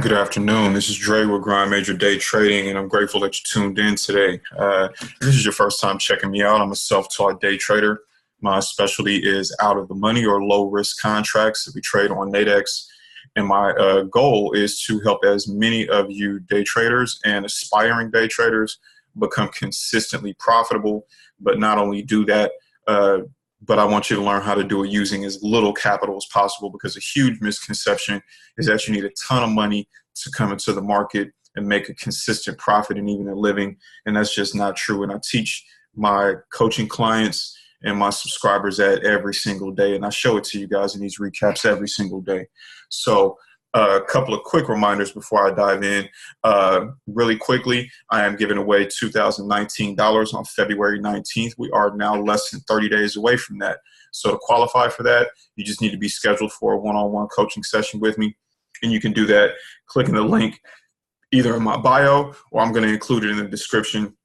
Good afternoon. This is Dre with Grind Major Day Trading, and I'm grateful that you tuned in today. If this is your first time checking me out, I'm a self-taught day trader. My specialty is out of the money or low risk contracts that we trade on Nadex. And my goal is to help as many of you day traders and aspiring day traders become consistently profitable, but not only do that, uh, but I want you to learn how to do it using as little capital as possible, because a huge misconception is that you need a ton of money to come into the market and make a consistent profit and even a living. And that's just not true. And I teach my coaching clients and my subscribers that every single day. And I show it to you guys in these recaps every single day. So a couple of quick reminders before I dive in. Really quickly, I am giving away $2019 on February 19th. We are now less than 30 days away from that. So to qualify for that, you just need to be scheduled for a one-on-one coaching session with me. And you can do that clicking the link either in my bio, or I'm going to include it in the description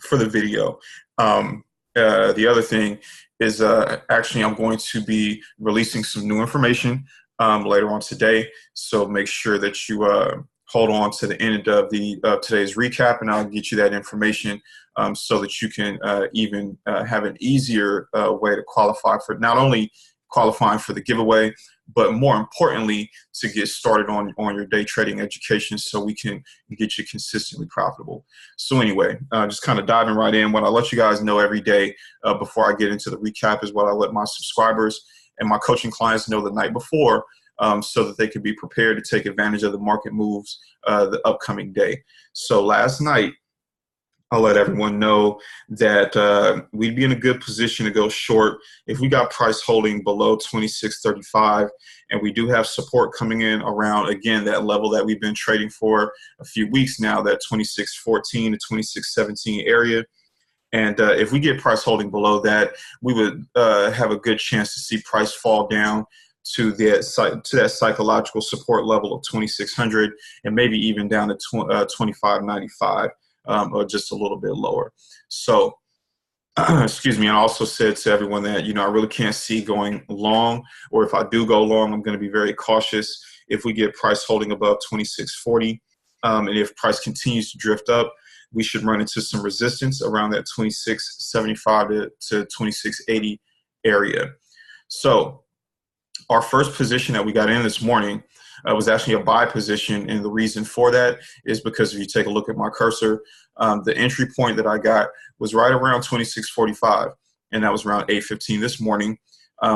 for the video. The other thing is actually I'm going to be releasing some new information later on today. So make sure that you hold on to the end of today's recap, and I'll get you that information so that you can even have an easier way to qualify for not only qualifying for the giveaway, but more importantly, to get started on your day trading education so we can get you consistently profitable. So anyway, just kind of diving right in. What I let you guys know every day before I get into the recap is what I let my subscribers and my coaching clients know the night before, so that they can be prepared to take advantage of the market moves the upcoming day. So last night, I'll let everyone know that we'd be in a good position to go short if we got price holding below 26.35, and we do have support coming in around, again, that level that we've been trading for a few weeks now, that 26.14 to 26.17 area. And if we get price holding below that, we would have a good chance to see price fall down to that psychological support level of 2600, and maybe even down to 2595. Or just a little bit lower. So, excuse me, I also said to everyone that, I really can't see going long, or if I do go long, I'm going to be very cautious if we get price holding above 2640. And if price continues to drift up, we should run into some resistance around that 2675 to 2680 area. So our first position that we got in this morning was actually a buy position, and the reason for that is because if you take a look at my cursor, the entry point that I got was right around 2645, and that was around 8:15 this morning.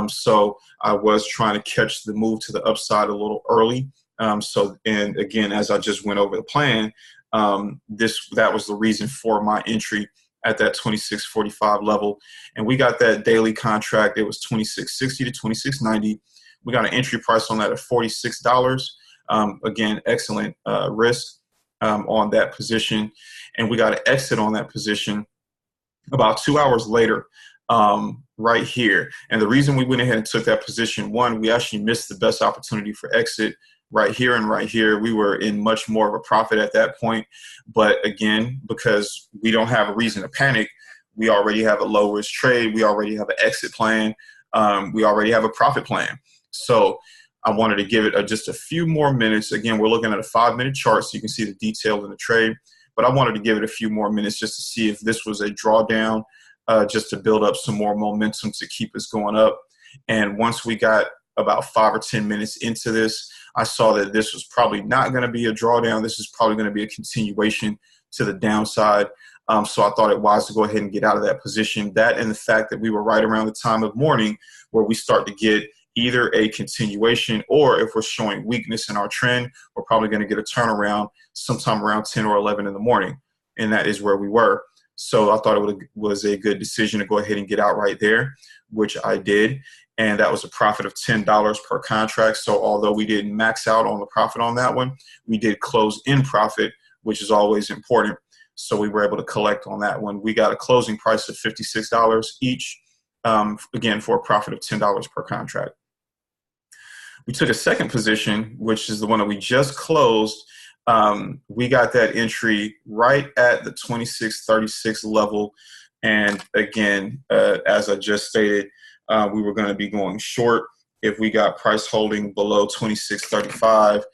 So I was trying to catch the move to the upside a little early. And again, as I just went over the plan, that was the reason for my entry at that 2645 level, and we got that daily contract. It was 2660 to 2690. We got an entry price on that at $46. Again, excellent risk on that position. And we got an exit on that position about 2 hours later, right here. And the reason we went ahead and took that position, one, we actually missed the best opportunity for exit right here and right here. We were in much more of a profit at that point. But again, because we don't have a reason to panic, we already have a low risk trade. We already have an exit plan. We already have a profit plan. So I wanted to give it just a few more minutes. Again, we're looking at a 5-minute chart, so you can see the detail in the trade. But I wanted to give it a few more minutes just to see if this was a drawdown, just to build up some more momentum to keep us going up. And once we got about 5 or 10 minutes into this, I saw that this was probably not going to be a drawdown. This is probably going to be a continuation to the downside. So I thought it wise to go ahead and get out of that position. That and the fact that we were right around the time of morning where we start to get either a continuation, or if we're showing weakness in our trend, we're probably going to get a turnaround sometime around 10 or 11 in the morning. And that is where we were. So I thought it was a good decision to go ahead and get out right there, which I did. And that was a profit of $10 per contract. So although we didn't max out on the profit on that one, we did close in profit, which is always important. So we were able to collect on that one. We got a closing price of $56 each, again, for a profit of $10 per contract. We took a second position, which is the one that we just closed. We got that entry right at the 2636 level. And again, as I just stated, we were going to be going short if we got price holding below 2635.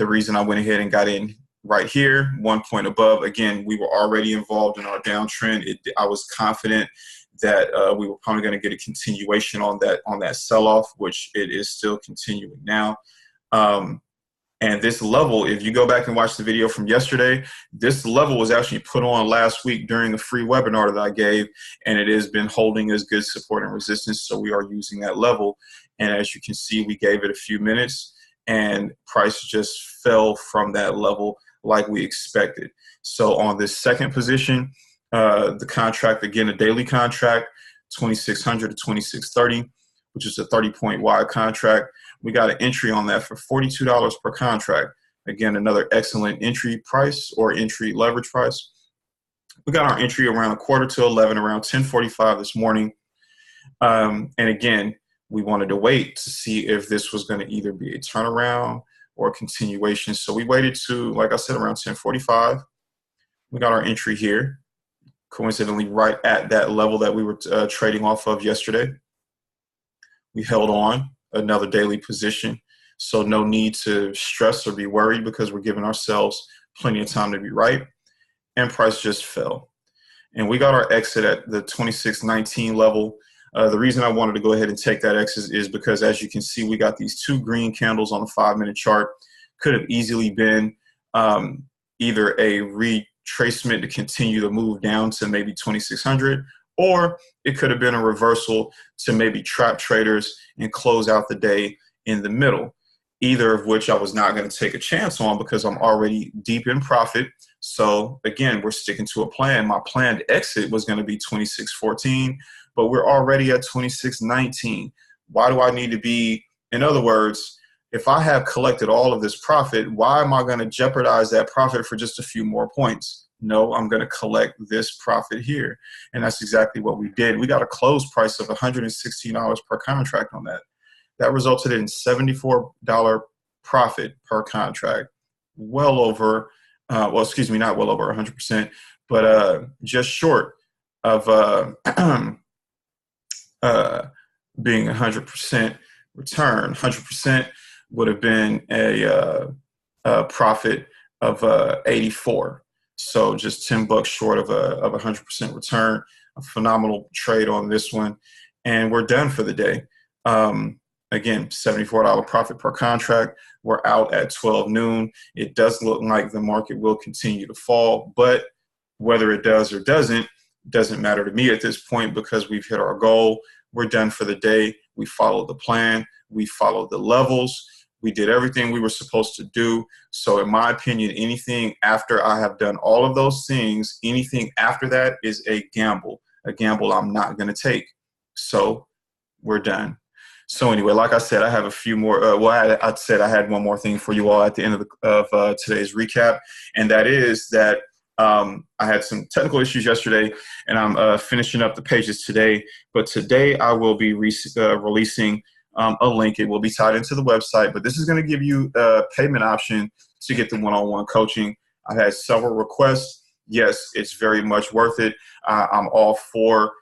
The reason I went ahead and got in right here, 1 point above, again, we were already involved in our downtrend. I was confident that we were probably going to get a continuation on that sell-off, which it is still continuing now. And this level, if you go back and watch the video from yesterday, this level was actually put on last week during the free webinar that I gave, and it has been holding as good support and resistance. So we are using that level. And as you can see, we gave it a few minutes and price just fell from that level like we expected. So on this second position, the contract, again, a daily contract, 2600 to 2630, which is a 30-point wide contract. We got an entry on that for $42 per contract. Again, another excellent entry price or entry leverage price. We got our entry around 11:15, around 10:45 this morning. And again, we wanted to wait to see if this was going to either be a turnaround or a continuation. So we waited to, like I said, around 10:45. We got our entry here, coincidentally right at that level that we were trading off of yesterday. We held on, another daily position. So no need to stress or be worried because we're giving ourselves plenty of time to be right. And price just fell. And we got our exit at the 2619 level. The reason I wanted to go ahead and take that exit is because, as you can see, we got these two green candles on the 5-minute chart. Could have easily been either a retracement to continue the move down to maybe 2600, or it could have been a reversal to maybe trap traders and close out the day in the middle, either of which I was not going to take a chance on because I'm already deep in profit. So again, we're sticking to a plan. My planned exit was going to be 2614, but we're already at 2619. Why do I need to be, in other words, if I have collected all of this profit, why am I going to jeopardize that profit for just a few more points? No, I'm going to collect this profit here. And that's exactly what we did. We got a close price of $116 per contract on that. That resulted in $74 profit per contract. Well over, well, excuse me, not well over 100%, but just short of being 100% return. 100% would have been a profit of 84. So just $10 short of a 100% return. A phenomenal trade on this one, and we're done for the day. Again, $74 profit per contract. We're out at 12 noon. It does look like the market will continue to fall, but whether it does or doesn't matter to me at this point because we've hit our goal. We're done for the day. We followed the plan. We followed the levels. We did everything we were supposed to do. So in my opinion, anything after I have done all of those things, anything after that is a gamble I'm not going to take. So we're done. So anyway, like I said, I have a few more. I said I had one more thing for you all at the end of today's recap, and that is that I had some technical issues yesterday, and I'm finishing up the pages today. But today I will be releasing a link. It will be tied into the website, but this is going to give you a payment option to get the one-on-one coaching. I've had several requests. Yes, it's very much worth it. I'm all for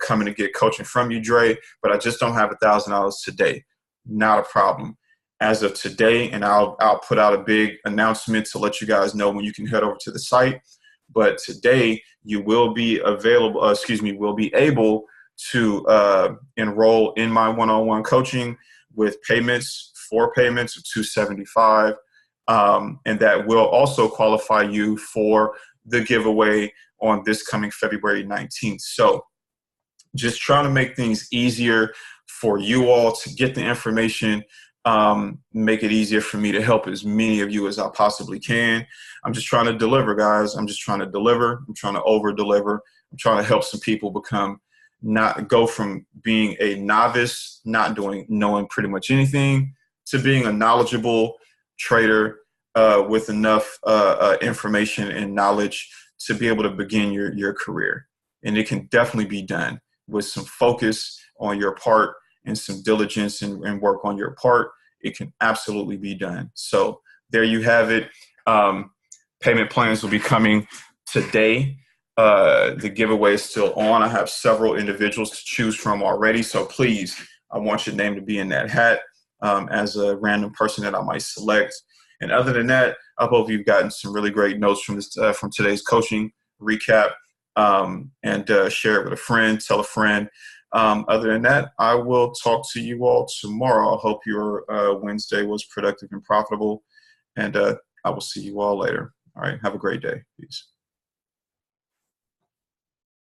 coming to get coaching from you, Dre, but I just don't have $1,000 today. Not a problem. As of today, and I'll put out a big announcement to let you guys know when you can head over to the site. But today you will be will be able to enroll in my one-on-one coaching with payments, 4 payments of $275, and that will also qualify you for the giveaway on this coming February 19th. So just trying to make things easier for you all to get the information, make it easier for me to help as many of you as I possibly can. I'm just trying to deliver, guys. I'm just trying to deliver. I'm trying to over-deliver. I'm trying to help some people go from being a novice, knowing pretty much anything, to being a knowledgeable trader with enough information and knowledge to be able to begin your career. And it can definitely be done with some focus on your part and some diligence and work on your part. It can absolutely be done. So there you have it. Payment plans will be coming today. The giveaway is still on. I have several individuals to choose from already. So please, I want your name to be in that hat. as a random person that I might select. And other than that, I hope you've gotten some really great notes from this from today's coaching recap, and share it with a friend, tell a friend. Other than that, I will talk to you all tomorrow. I hope your Wednesday was productive and profitable, and I will see you all later. All right, have a great day. Peace.